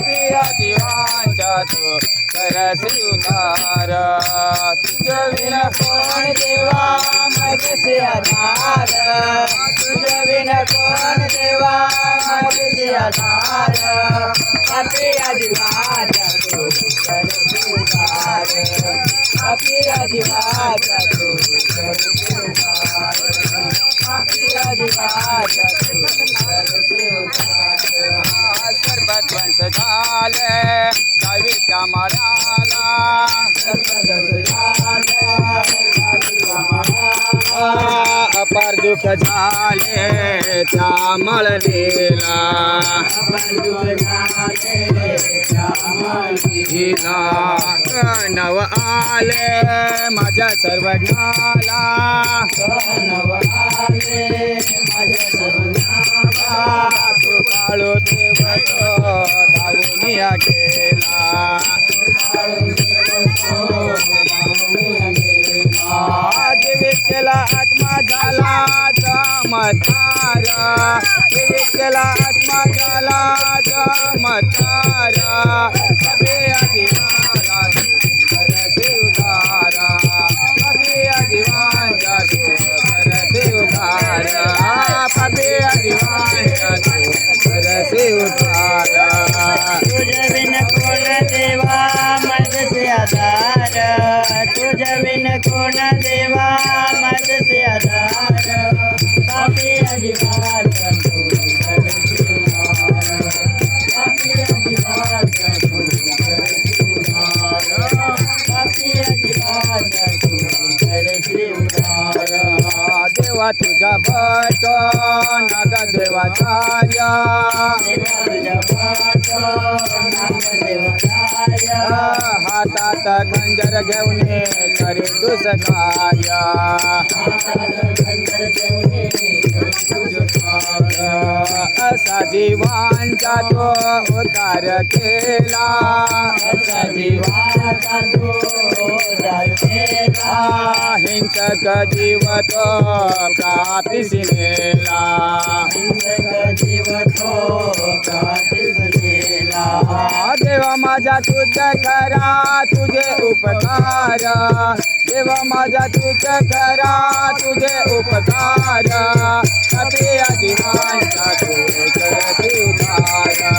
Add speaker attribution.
Speaker 1: पापिया जीवांचा तू करसी उद्धार तुझ्या विना कोण देवा माझे आधार तुझ्या विना कोण देवा माझे आधार पापिया जीवांचा तू करसी उद्धार पापिया जीवांचा तू करसी उद्धार पापिया जीवांचा तू करसी उद्धार सर्वध्वंस झाले दहावीच्या माळाला अपार दुःख झाले त्या मळणीला नव आले माझ्या सर्वज्ञाला तू काळो देव धावूनिया गेला जीवित केला आत्मा झाला चमत्कार जीवित केला आत्मा झाला चमत्कार पापिया जीवाला तू करसी उद्धार पापिया जीवांचा तू करसी उद्धार पापिया जीवांचा तू करसी उद्धार
Speaker 2: तुझ्या विन कोण देवा माझे आधार तुझ्या विन कोण देवा माझे आधार पापिया जीवांचा तू करसी उद्धार पापिया जीवांचा तू करसी उद्धार पापिया जीवांचा तू करसी उद्धार
Speaker 1: देवा तुझा भट नाग देवाचार्य हातात खंजर घेऊन करी तुझ कार्य असा जीवांचा तो उद्धार केला
Speaker 2: असा जीवाचा तो उद्धार केला
Speaker 1: हिंसक जीव तो प्राप्तीसी नेला
Speaker 2: हिंसक जीव तो प्राप्तीस केला
Speaker 1: देवा माझा तुझ करा तुझे उपकार देवा माझा तुझ करा तुझे उपकार पापिया जीवांचा तू करसी उद्धार